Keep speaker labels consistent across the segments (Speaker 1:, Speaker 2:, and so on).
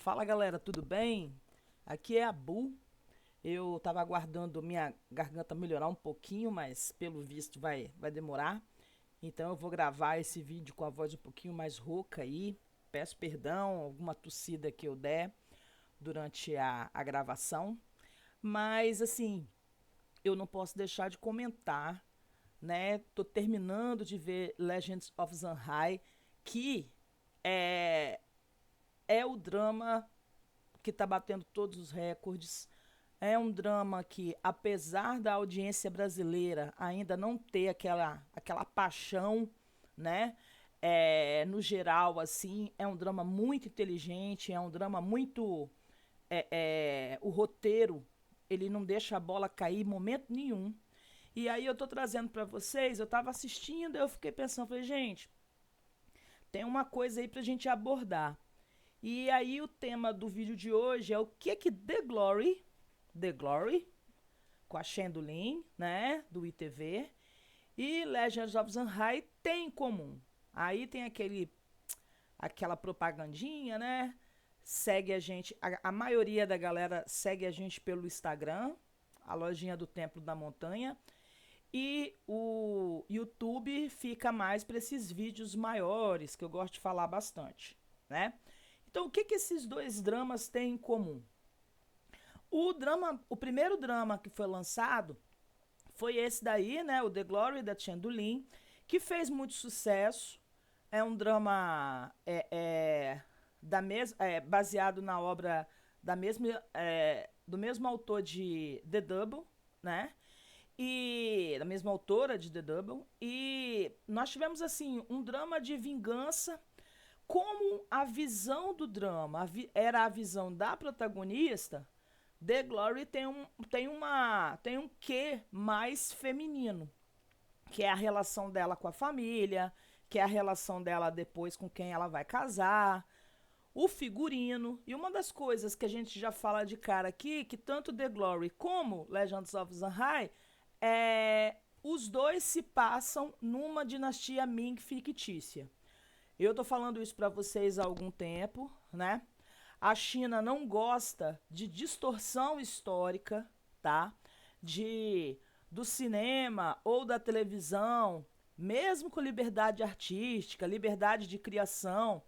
Speaker 1: Fala galera, tudo bem? Aqui é a Bu. Eu tava aguardando minha garganta melhorar um pouquinho, mas pelo visto vai demorar. Então eu vou gravar esse vídeo com a voz um pouquinho mais rouca aí. Peço perdão, alguma tossida que eu der durante a gravação. Mas assim, eu não posso deixar de comentar, né? Tô terminando de ver Legends of Zanhai, que é, é o drama que está batendo todos os recordes. É um drama que, apesar da audiência brasileira ainda não ter aquela paixão, né? No geral, assim, é um drama muito inteligente, é um drama muito. O roteiro, ele não deixa a bola cair em momento nenhum. E aí eu tô trazendo para vocês, eu tava assistindo, eu fiquei pensando, falei, gente, tem uma coisa aí pra gente abordar. E aí o tema do vídeo de hoje é o que The Glory, com a Shandolin, né, do ITV, e Legends of Zanhai tem em comum. Aí tem aquela propagandinha, né? Segue a gente, a maioria da galera segue a gente pelo Instagram, a lojinha do Templo da Montanha, e o YouTube fica mais para esses vídeos maiores, que eu gosto de falar bastante, né? Então, o que esses dois dramas têm em comum? O primeiro drama que foi lançado foi esse daí, né? O The Glory da Chandulin, que fez muito sucesso. É um drama baseado na obra do mesmo autor de The Double, né? E da mesma autora de The Double. E nós tivemos assim um drama de vingança, como a visão do drama era a visão da protagonista. The Glory tem um quê mais feminino, que é a relação dela com a família, que é a relação dela depois com quem ela vai casar, o figurino. E uma das coisas que a gente já fala de cara aqui, que tanto The Glory como Legends of Zanhai, os dois se passam numa dinastia Ming fictícia. Eu tô falando isso para vocês há algum tempo, né? A China não gosta de distorção histórica, tá? De do cinema ou da televisão, mesmo com liberdade artística, liberdade de criação,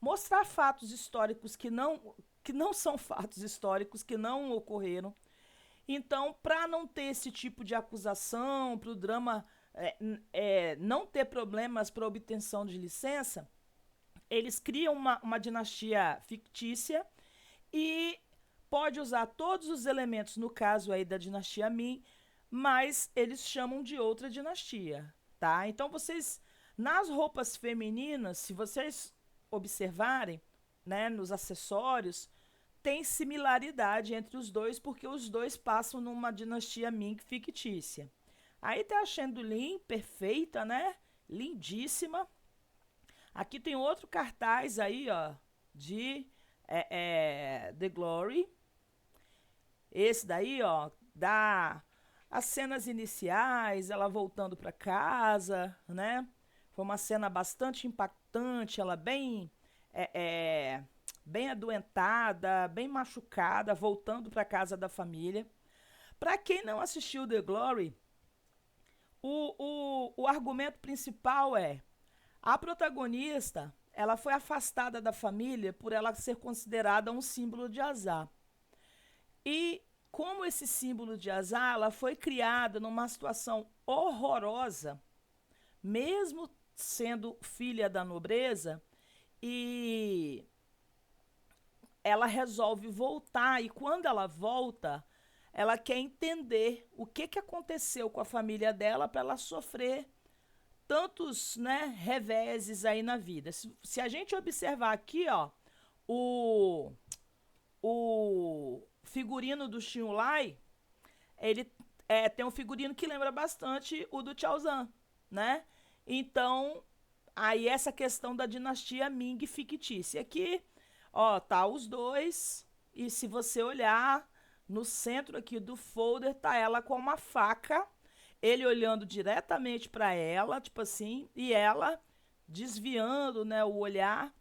Speaker 1: mostrar fatos históricos que não são fatos históricos, que não ocorreram. Então, para não ter esse tipo de acusação, para o drama não ter problemas para obtenção de licença, eles criam uma dinastia fictícia e pode usar todos os elementos, no caso aí da dinastia Ming, mas eles chamam de outra dinastia, tá? Então vocês, nas roupas femininas, se vocês observarem, né, nos acessórios, tem similaridade entre os dois, porque os dois passam numa dinastia Ming fictícia. Aí tem a Chandulin, perfeita, né? Lindíssima. Aqui tem outro cartaz aí, ó, de The Glory. Esse daí, ó, dá as cenas iniciais, ela voltando para casa, né? Foi uma cena bastante impactante, ela é, é, bem adoentada, bem machucada, voltando para casa da família. Para quem não assistiu The Glory, o argumento principal é a protagonista, ela foi afastada da família por ela ser considerada um símbolo de azar. E como esse símbolo de azar, ela foi criada numa situação horrorosa, mesmo sendo filha da nobreza, e ela resolve voltar. E quando ela volta, ela quer entender o que aconteceu com a família dela para ela sofrer tantos, né, reveses aí na vida. Se a gente observar aqui, ó, o, o figurino do Xinulai, ele tem um figurino que lembra bastante o do Chaozan, né? Então, aí essa questão da dinastia Ming fictícia. Aqui, ó, tá os dois, e se você olhar no centro aqui do folder, tá ela com uma faca, ele olhando diretamente para ela, tipo assim, e ela desviando, né, o olhar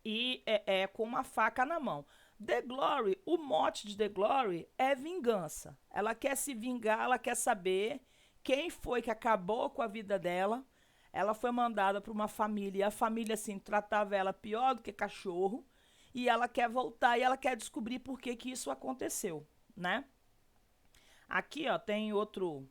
Speaker 1: e é com uma faca na mão. The Glory, o mote de The Glory é vingança. Ela quer se vingar, ela quer saber quem foi que acabou com a vida dela. Ela foi mandada para uma família, e a família assim tratava ela pior do que cachorro, e ela quer voltar e ela quer descobrir por que que isso aconteceu, né? Aqui, ó, tem outro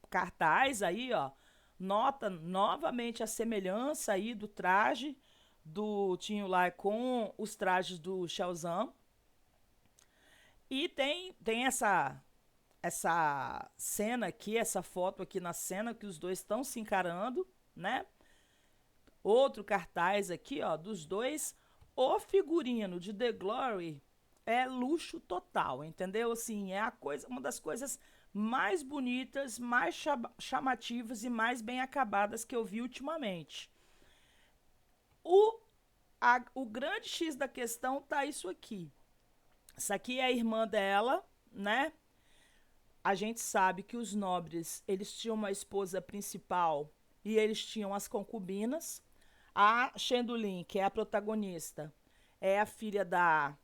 Speaker 1: cartaz aí, ó. Nota novamente a semelhança aí do traje do Tinho Lai com os trajes do Xiaozan. E tem essa cena aqui, essa foto aqui na cena que os dois estão se encarando, né? Outro cartaz aqui, ó, dos dois. O figurino de The Glory é luxo total, entendeu? Assim, é uma das coisas mais bonitas, mais chamativas e mais bem acabadas que eu vi ultimamente. O, o grande X da questão tá isso aqui. Essa aqui é a irmã dela, né? A gente sabe que os nobres, eles tinham uma esposa principal e eles tinham as concubinas. A Shendulin, que é a protagonista, é a filha da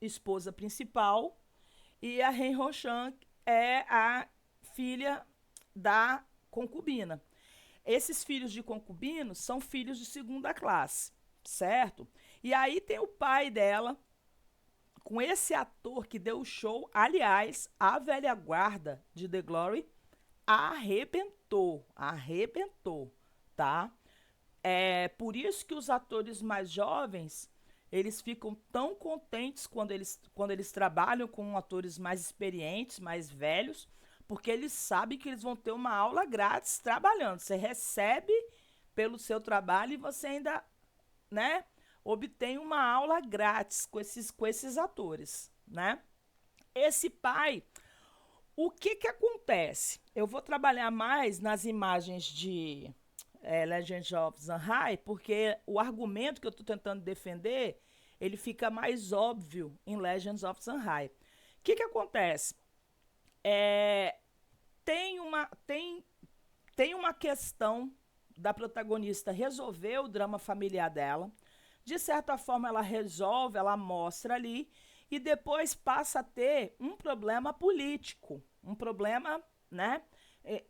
Speaker 1: esposa principal e a Ren Roshan é a filha da concubina. Esses filhos de concubinos são filhos de segunda classe, certo? E aí tem o pai dela, com esse ator que deu o show. Aliás, a velha guarda de The Glory arrebentou, tá? É por isso que os atores mais jovens, eles ficam tão contentes quando eles trabalham com atores mais experientes, mais velhos, porque eles sabem que eles vão ter uma aula grátis trabalhando. Você recebe pelo seu trabalho e você ainda, né, obtém uma aula grátis com esses atores, né? Esse pai, o que que acontece? Eu vou trabalhar mais nas imagens de Legend of Zanhai, porque o argumento que eu estou tentando defender, ele fica mais óbvio em Legends of Zanhai. O que que acontece? É, tem uma questão da protagonista resolver o drama familiar dela. De certa forma, ela resolve, ela mostra ali, e depois passa a ter um problema político, um problema, né,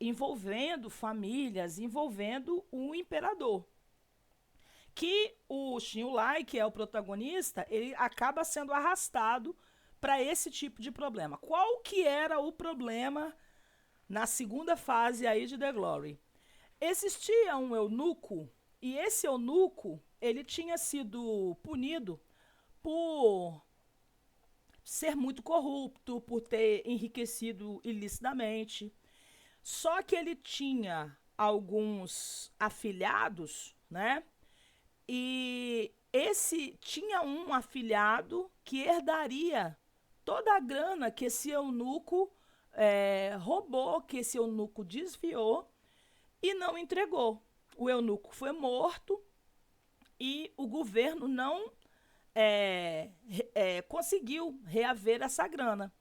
Speaker 1: envolvendo famílias, envolvendo o imperador. Que o Shinulai, que é o protagonista, ele acaba sendo arrastado para esse tipo de problema. Qual que era o problema na segunda fase aí de The Glory? Existia um eunuco, e esse eunuco, ele tinha sido punido por ser muito corrupto, por ter enriquecido ilicitamente. Só que ele tinha alguns afilhados, né? E esse tinha um afilhado que herdaria toda a grana que esse eunuco roubou, que esse eunuco desviou e não entregou. O eunuco foi morto e o governo não conseguiu reaver essa grana.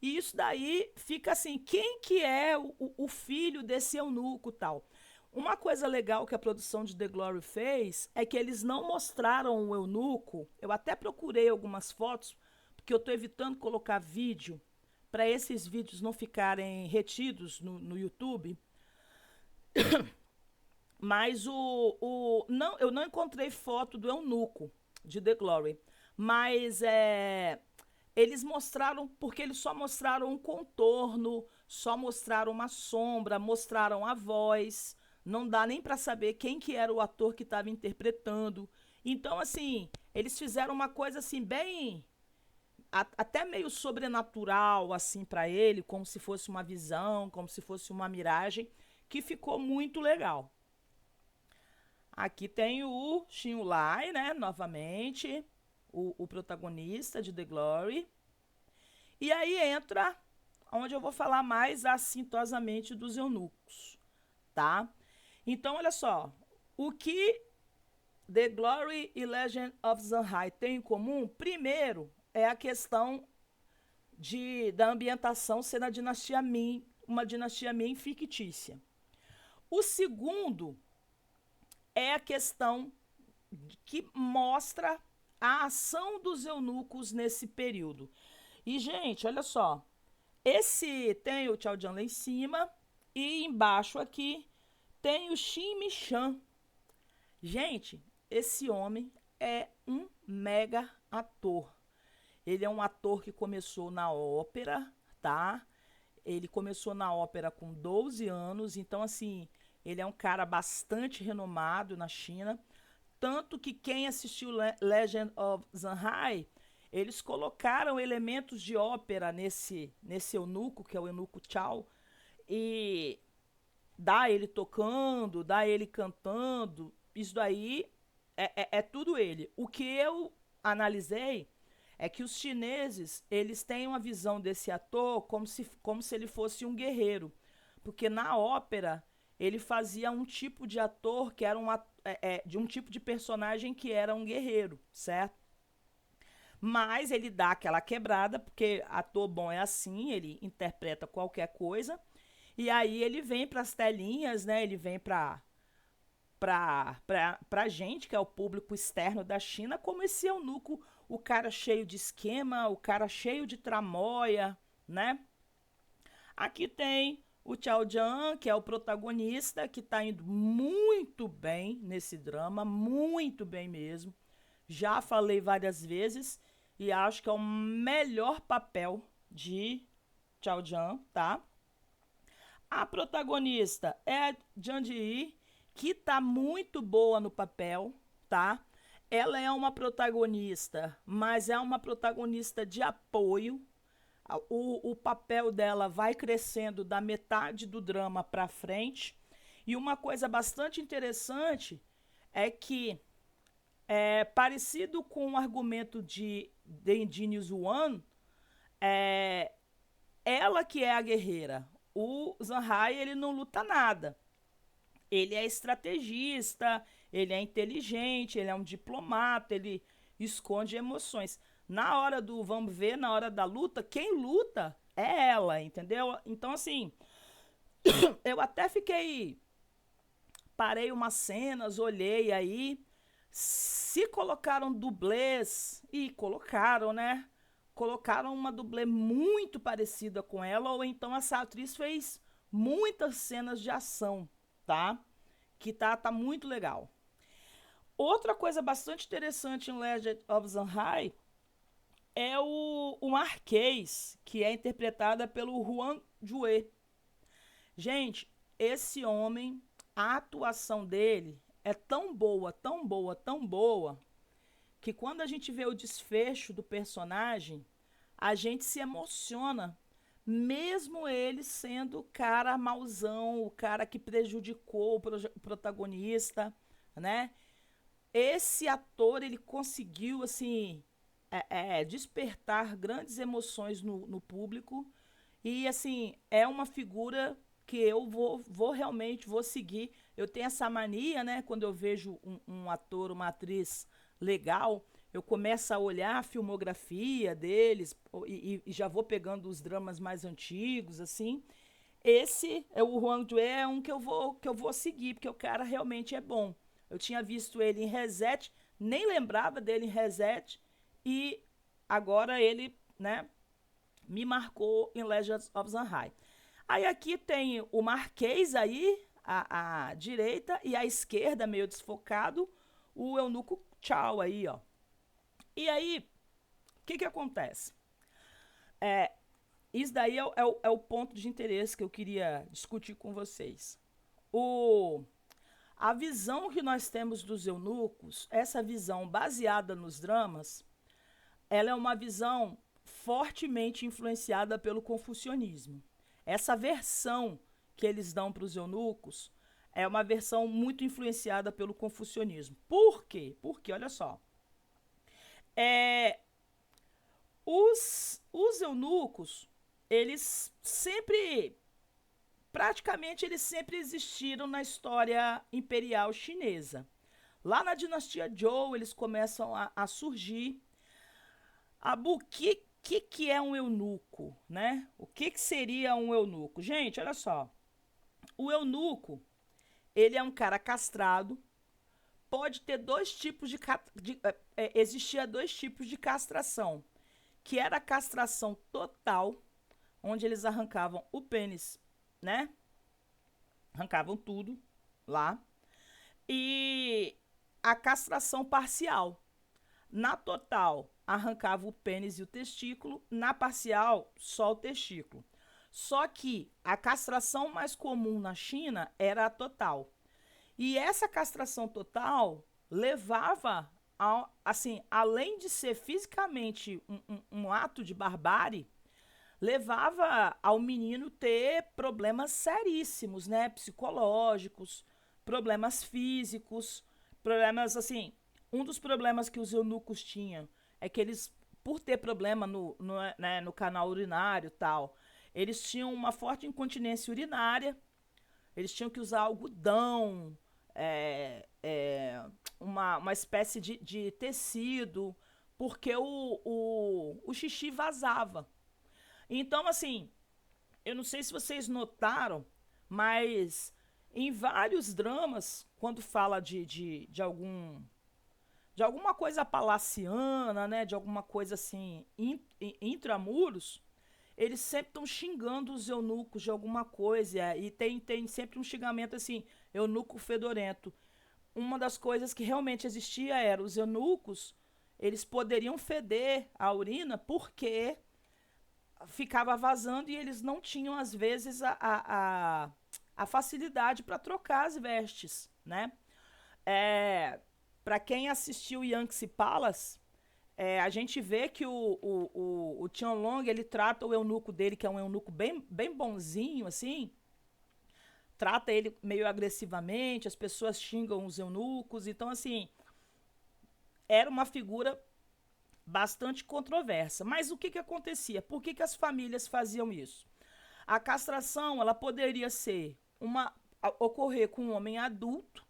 Speaker 1: E isso daí fica assim, quem que é o filho desse eunuco tal? Uma coisa legal que a produção de The Glory fez é que eles não mostraram o eunuco. Eu até procurei algumas fotos, porque eu estou evitando colocar vídeo, para esses vídeos não ficarem retidos no YouTube. Mas não, eu não encontrei foto do eunuco de The Glory. Mas eles mostraram, porque eles só mostraram um contorno, só mostraram uma sombra, mostraram a voz. Não dá nem para saber quem que era o ator que estava interpretando. Então, assim, eles fizeram uma coisa assim bem até meio sobrenatural assim para ele, como se fosse uma visão, como se fosse uma miragem, que ficou muito legal. Aqui tem o Shinulai, né, novamente, o protagonista de The Glory. E aí entra onde eu vou falar mais assintosamente dos eunucos, tá? Então, olha só, o que The Glory e Legend of Zanhai têm em comum, primeiro, é a questão da ambientação ser na dinastia Ming, uma dinastia Ming fictícia. O segundo é a questão que mostra a ação dos eunucos nesse período. E, gente, olha só. Esse tem o Tchau Jan lá em cima e embaixo aqui tem o Shin Mi-chan. Gente, esse homem é um mega ator. Ele é um ator que começou na ópera, tá? Ele começou na ópera com 12 anos, então assim, ele é um cara bastante renomado na China. Tanto que quem assistiu Legend of Zanhai, eles colocaram elementos de ópera nesse eunuco, que é o eunuco Chao, e dá ele tocando, dá ele cantando, isso daí é tudo ele. O que eu analisei é que os chineses, eles têm uma visão desse ator como se ele fosse um guerreiro. Porque na ópera, ele fazia um tipo de ator que era de um tipo de personagem que era um guerreiro, certo? Mas ele dá aquela quebrada, porque ator bom é assim, ele interpreta qualquer coisa. E aí ele vem para as telinhas, né? Ele vem pra gente, que é o público externo da China, como esse eunuco, o cara cheio de esquema, o cara cheio de tramóia, né? Aqui tem o Chao Jan, que é o protagonista, que está indo muito bem nesse drama, muito bem mesmo. Já falei várias vezes e acho que é o melhor papel de Chao Jan, tá? A protagonista é a Jan Ji, que tá muito boa no papel, tá? Ela é uma protagonista, mas é uma protagonista de apoio. O papel dela vai crescendo da metade do drama para frente. E uma coisa bastante interessante é que, parecido com o argumento de Dendinius Wan, é, ela que é a guerreira. O Zanhai, ele não luta nada. Ele é estrategista, ele é inteligente, ele é um diplomata, ele esconde emoções. Na hora do vamos ver, na hora da luta, quem luta é ela, entendeu? Então, assim, eu até fiquei. Parei umas cenas, olhei aí. Se colocaram dublês, e colocaram, né? Colocaram uma dublê muito parecida com ela, ou então essa atriz fez muitas cenas de ação, tá? Que tá muito legal. Outra coisa bastante interessante em Legend of Zanhai é o Marquês, que é interpretada pelo Huang Jue. Gente, esse homem, a atuação dele é tão boa, tão boa, tão boa, que quando a gente vê o desfecho do personagem, a gente se emociona, mesmo ele sendo o cara mauzão, o cara que prejudicou o protagonista, né? Esse ator, ele conseguiu, assim, despertar grandes emoções no público. E, assim, é uma figura que eu vou realmente vou seguir. Eu tenho essa mania, né? Quando eu vejo um ator, uma atriz legal, eu começo a olhar a filmografia deles e já vou pegando os dramas mais antigos, assim. Esse é o Huang Jue, é um que eu vou seguir, porque o cara realmente é bom. Eu tinha visto ele em Reset, nem lembrava dele em Reset, e agora ele, né, me marcou em Legends of Zanhai. Aí aqui tem o Marquês aí, à direita, e à esquerda, meio desfocado, o eunuco Chao aí, ó. E aí, o que acontece? Isso daí é o ponto de interesse que eu queria discutir com vocês. A visão que nós temos dos eunucos, essa visão baseada nos dramas, ela é uma visão fortemente influenciada pelo confucionismo. Essa versão que eles dão para os eunucos é uma versão muito influenciada pelo confucionismo. Por quê? Porque, olha só, é, os eunucos, eles sempre, praticamente, eles sempre existiram na história imperial chinesa. Lá na dinastia Zhou, eles começam a surgir. Abu, que é um eunuco, né? O que seria um eunuco? Gente, olha só. O eunuco, ele é um cara castrado, pode ter dois tipos existia dois tipos de castração, que era a castração total, onde eles arrancavam o pênis, né? Arrancavam tudo lá. E a castração parcial. Na total, arrancava o pênis e o testículo, na parcial, só o testículo. Só que a castração mais comum na China era a total. E essa castração total levava, assim, além de ser fisicamente um ato de barbárie, levava ao menino ter problemas seríssimos, né? Psicológicos, problemas físicos, problemas assim. Um dos problemas que os eunucos tinham é que eles, por ter problema no canal urinário e tal, eles tinham uma forte incontinência urinária, eles tinham que usar algodão, é, é, uma espécie de tecido, porque o xixi vazava. Então, assim, eu não sei se vocês notaram, mas em vários dramas, quando fala de alguma coisa palaciana, né, de alguma coisa assim, intramuros, eles sempre estão xingando os eunucos de alguma coisa, e tem sempre um xingamento assim, eunuco fedorento. Uma das coisas que realmente existia era os eunucos, eles poderiam feder a urina porque ficava vazando e eles não tinham, às vezes, a facilidade para trocar as vestes, né? É, para quem assistiu Yangtze Palace, a gente vê que o Tianlong, ele trata o eunuco dele, que é um eunuco bem bonzinho, assim, trata ele meio agressivamente, as pessoas xingam os eunucos, então, assim, era uma figura bastante controversa. Mas o que, que acontecia? Por que, que as famílias faziam isso? A castração, ela poderia ser ocorrer com um homem adulto,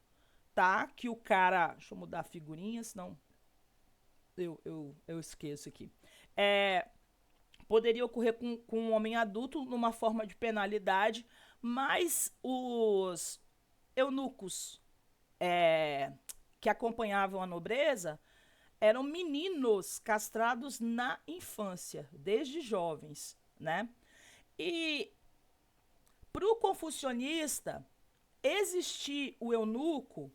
Speaker 1: tá? Que o cara, deixa eu mudar a figurinha, senão eu esqueço aqui. É, poderia ocorrer com um homem adulto numa forma de penalidade, mas os eunucos é, que acompanhavam a nobreza eram meninos castrados na infância, desde jovens, né? E para o confucionista, existir o eunuco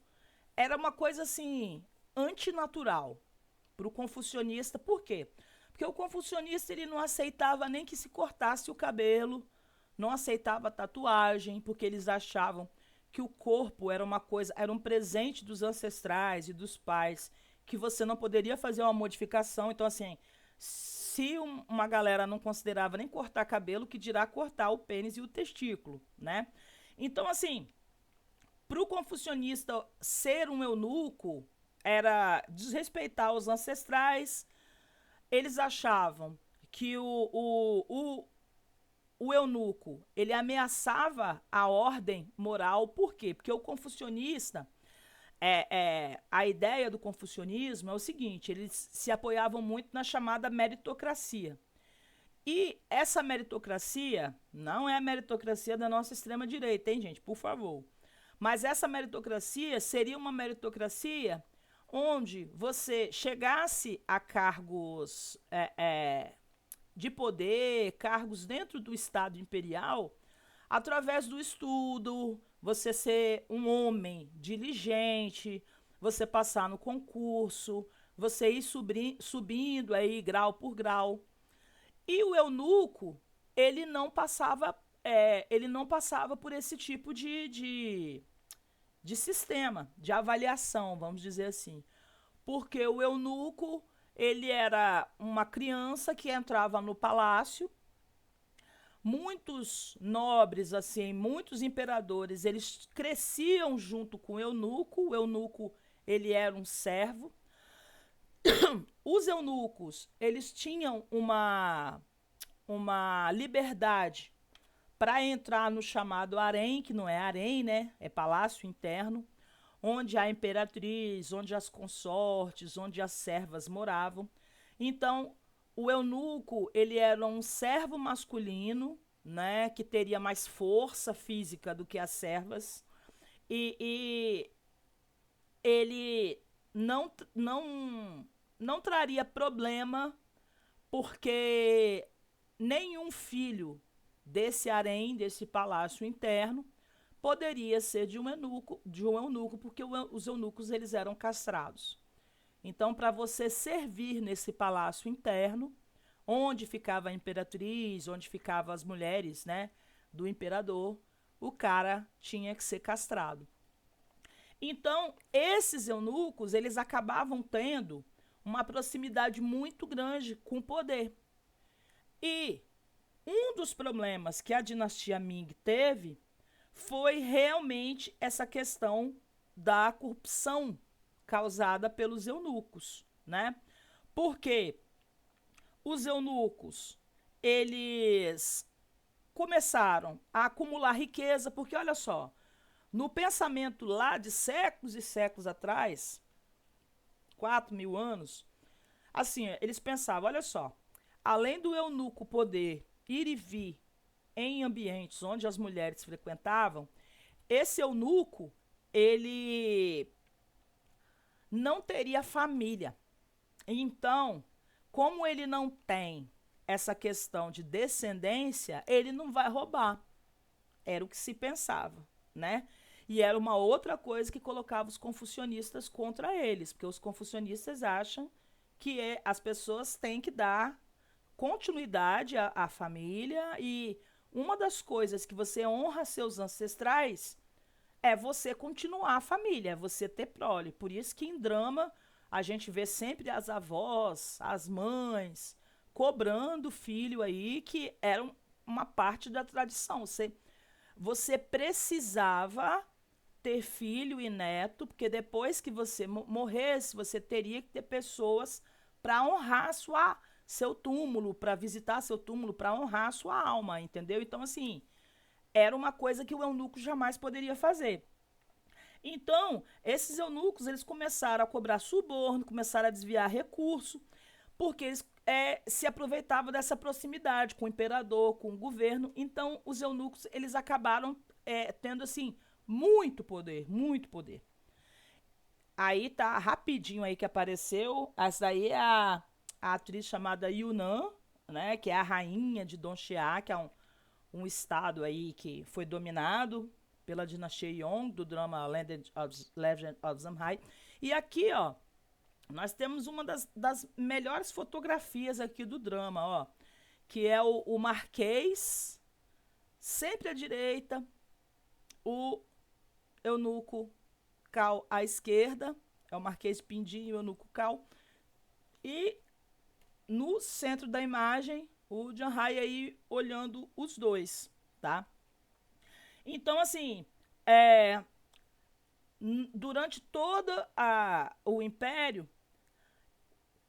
Speaker 1: era uma coisa assim antinatural para o confucionista. Por quê? Porque o confucionista ele não aceitava nem que se cortasse o cabelo, não aceitava tatuagem, porque eles achavam que o corpo era uma coisa, era um presente dos ancestrais e dos pais, que você não poderia fazer uma modificação. Então, assim, se uma galera não considerava nem cortar cabelo, que dirá cortar o pênis e o testículo, né? Então, assim, para o confucionista ser um eunuco era desrespeitar os ancestrais. Eles achavam que o eunuco ele ameaçava a ordem moral. Por quê? Porque o confucionista, a ideia do confucionismo é o seguinte: eles se apoiavam muito na chamada meritocracia. E essa meritocracia não é a meritocracia da nossa extrema-direita, hein, gente? Por favor. Mas essa meritocracia seria uma meritocracia onde você chegasse a cargos de poder, cargos dentro do Estado imperial, através do estudo, você ser um homem diligente, você passar no concurso, você ir subindo aí grau por grau. E o eunuco, ele não passava por esse tipo de sistema, de avaliação, vamos dizer assim. Porque o eunuco, ele era uma criança que entrava no palácio. Muitos nobres, assim, muitos imperadores, eles cresciam junto com o eunuco. O eunuco, ele era um servo. Os eunucos, eles tinham uma liberdade para entrar no chamado harém, que não é harém, né? É palácio interno, onde a imperatriz, onde as consortes, onde as servas moravam. Então, o eunuco, ele era um servo masculino, né, que teria mais força física do que as servas, e ele não traria problema, porque nenhum filho desse harém, desse palácio interno, poderia ser de um eunuco, porque os eunucos eles eram castrados. Então, para você servir nesse palácio interno, onde ficava a imperatriz, onde ficavam as mulheres, né, do imperador, o cara tinha que ser castrado. Então, esses eunucos, eles acabavam tendo uma proximidade muito grande com o poder. E um dos problemas que a dinastia Ming teve foi realmente essa questão da corrupção causada pelos eunucos, né? Porque os eunucos, eles começaram a acumular riqueza, porque olha só, no pensamento lá de séculos e séculos atrás, 4.000 anos, assim, eles pensavam, olha só, além do eunuco poder ir e vir em ambientes onde as mulheres frequentavam, esse eunuco, ele não teria família. Então, como ele não tem essa questão de descendência, ele não vai roubar. Era o que se pensava, né? E era uma outra coisa que colocava os confucionistas contra eles, porque os confucionistas acham que as pessoas têm que dar continuidade à família, e uma das coisas que você honra seus ancestrais é você continuar a família, é você ter prole. Por isso que em drama a gente vê sempre as avós, as mães, cobrando filho aí, que era uma parte da tradição. Você precisava ter filho e neto, porque depois que você morresse, você teria que ter pessoas para honrar seu túmulo, para visitar seu túmulo, para honrar a sua alma, entendeu? Então, assim, era uma coisa que o eunuco jamais poderia fazer. Então, esses eunucos, eles começaram a cobrar suborno, começaram a desviar recurso, porque eles se aproveitavam dessa proximidade com o imperador, com o governo. Então, os eunucos, eles acabaram tendo, assim, muito poder, muito poder. Aí tá rapidinho aí que apareceu, essa daí é a atriz chamada Yunnan, né, que é a rainha de Dongxia, que é um estado aí que foi dominado pela dinastia Yong, do drama Legend of Zamhai. E aqui, ó, nós temos uma das melhores fotografias aqui do drama, ó, que é o Marquês, sempre à direita, o eunuco Cal à esquerda, é o Marquês Pindim e o eunuco Cal, e no centro da imagem, o Janhai aí olhando os dois, tá? Então, assim, durante todo o Império,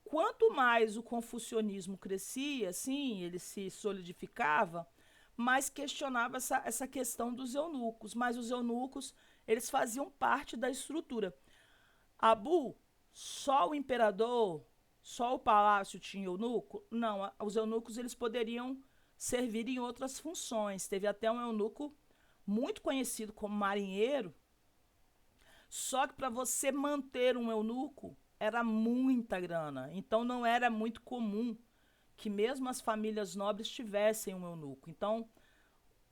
Speaker 1: quanto mais o confucionismo crescia, assim, ele se solidificava, mais questionava essa questão dos eunucos. Mas os eunucos, eles faziam parte da estrutura. Abu, só o imperador, só o palácio tinha eunuco? Não, os eunucos eles poderiam servir em outras funções. Teve até um eunuco muito conhecido como marinheiro, só que para você manter um eunuco era muita grana. Então não era muito comum que mesmo as famílias nobres tivessem um eunuco. Então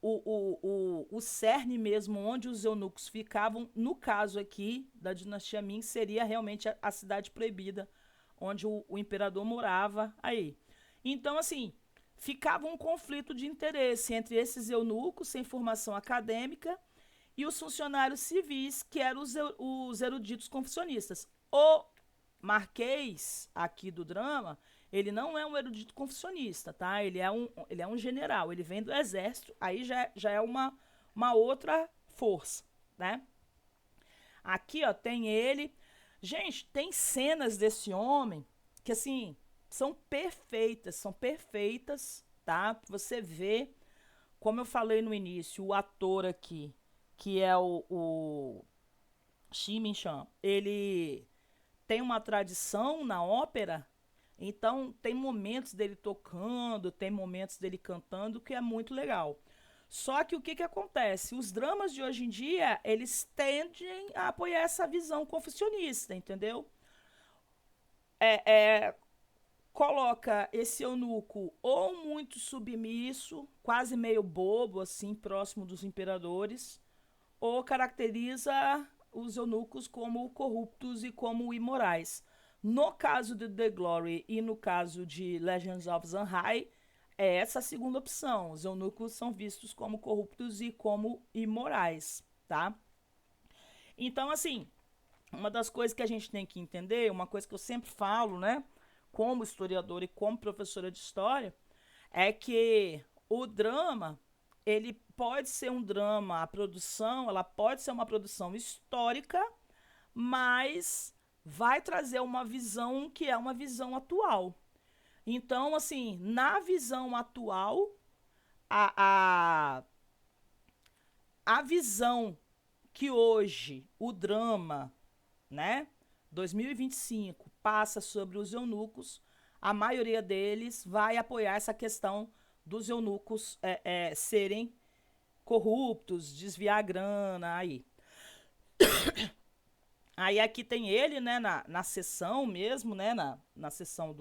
Speaker 1: o cerne mesmo onde os eunucos ficavam, no caso aqui da dinastia Ming, seria realmente a cidade proibida, onde o imperador morava aí. Então, assim, ficava um conflito de interesse entre esses eunucos sem formação acadêmica e os funcionários civis, que eram os eruditos confucionistas. O Marquês, aqui do drama, ele não é um erudito confucionista, tá? Ele é um general, ele vem do exército, aí já é uma outra força, né? Aqui, ó, tem ele. Gente, tem cenas desse homem que, assim, são perfeitas, tá? Você vê, como eu falei no início, o ator aqui, que é o Xi Minchan, ele tem uma tradição na ópera, então tem momentos dele tocando, tem momentos dele cantando, que é muito legal. Só que o que que acontece? Os dramas de hoje em dia, eles tendem a apoiar essa visão confucionista, entendeu? É, coloca esse eunuco ou muito submisso, quase meio bobo, assim, próximo dos imperadores, ou caracteriza os eunucos como corruptos e como imorais. No caso de The Glory e no caso de Legends of Zanhai, é essa a segunda opção. Os eunucos são vistos como corruptos e como imorais, tá? Então, assim, uma das coisas que a gente tem que entender, uma coisa que eu sempre falo, né, como historiadora e como professora de história, é que o drama, ele pode ser um drama, a produção, ela pode ser uma produção histórica, mas vai trazer uma visão que é uma visão atual. Então, assim, na visão atual, a, a visão que hoje o drama, né, 2025, passa sobre os eunucos, a maioria deles vai apoiar essa questão dos eunucos serem corruptos, desviar a grana, aí. Aí aqui tem ele, né, na sessão mesmo, né, na sessão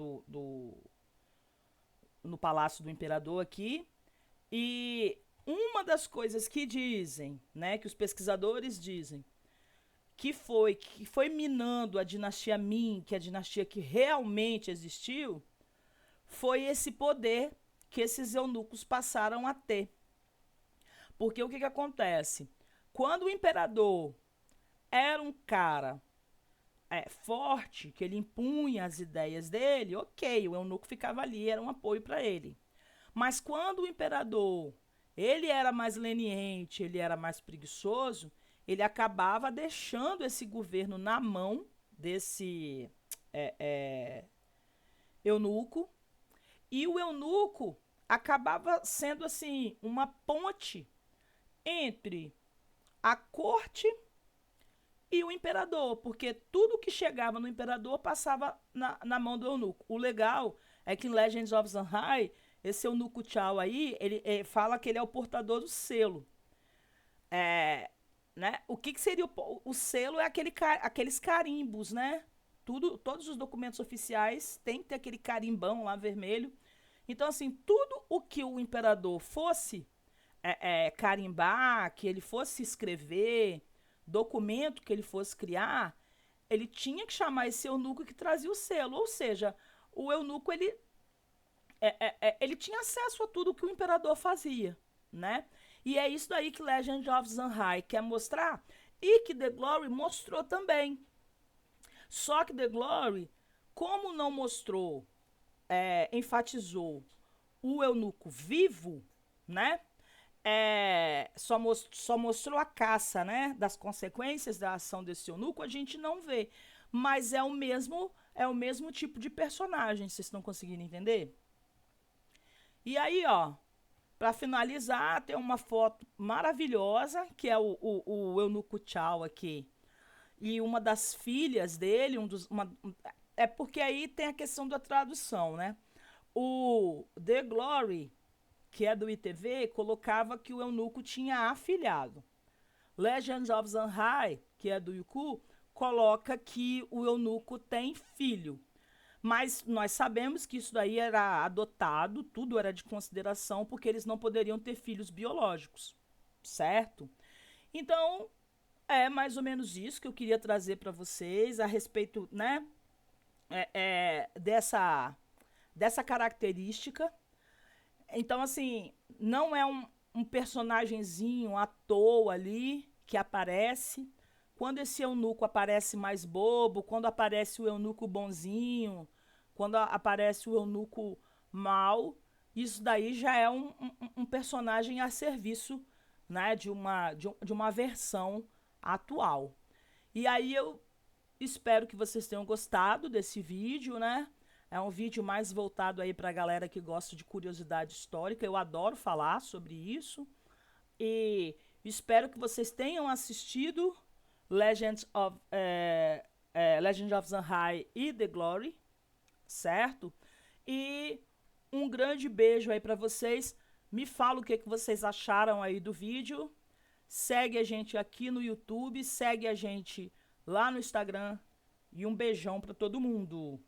Speaker 1: no Palácio do Imperador aqui. E uma das coisas que dizem, né, que os pesquisadores dizem, que foi minando a dinastia Ming, que é a dinastia que realmente existiu, foi esse poder que esses eunucos passaram a ter. Porque o que, que acontece? Quando o imperador era um cara forte, que ele impunha as ideias dele, ok, o eunuco ficava ali, era um apoio para ele. Mas quando o imperador ele era mais leniente, ele era mais preguiçoso, ele acabava deixando esse governo na mão desse é, é, eunuco, e o eunuco acabava sendo assim uma ponte entre a corte e o imperador, porque tudo que chegava no imperador passava na mão do eunuco. O legal é que em Legends of Zanhai, esse eunuco Chao aí, ele fala que ele é o portador do selo. É, né? O que, que seria o selo? É aqueles carimbos, né? Todos os documentos oficiais têm que ter aquele carimbão lá vermelho. Então, assim, tudo o que o imperador fosse carimbar, que ele fosse escrever, documento que ele fosse criar, ele tinha que chamar esse eunuco que trazia o selo. Ou seja, o eunuco ele tinha acesso a tudo que o imperador fazia, né? E é isso daí que Legend of Zanhai quer mostrar e que The Glory mostrou também. Só que The Glory, como não mostrou, enfatizou o eunuco vivo, né? Só mostrou a caça, né? Das consequências da ação desse eunuco, a gente não vê. Mas é o mesmo tipo de personagem, vocês estão conseguindo entender? E aí, ó, para finalizar, tem uma foto maravilhosa, que é o eunuco Chao aqui. E uma das filhas dele, é porque aí tem a questão da tradução, né? O The Glory, que é do ITV, colocava que o eunuco tinha afilhado. Legends of Zanhai, que é do Youku, coloca que o eunuco tem filho. Mas nós sabemos que isso daí era adotado, tudo era de consideração, porque eles não poderiam ter filhos biológicos, certo? Então, é mais ou menos isso que eu queria trazer para vocês a respeito, né, dessa característica. Então, assim, não é um personagemzinho à toa ali que aparece. Quando esse eunuco aparece mais bobo, quando aparece o eunuco bonzinho, quando aparece o eunuco mal, isso daí já é um personagem a serviço, né, de uma versão atual. E aí eu espero que vocês tenham gostado desse vídeo, né? É um vídeo mais voltado aí para a galera que gosta de curiosidade histórica. Eu adoro falar sobre isso. E espero que vocês tenham assistido Legend of Zanhai e The Glory, certo? E um grande beijo aí para vocês. Me fala o que vocês acharam aí do vídeo. Segue a gente aqui no YouTube, segue a gente lá no Instagram. E um beijão para todo mundo.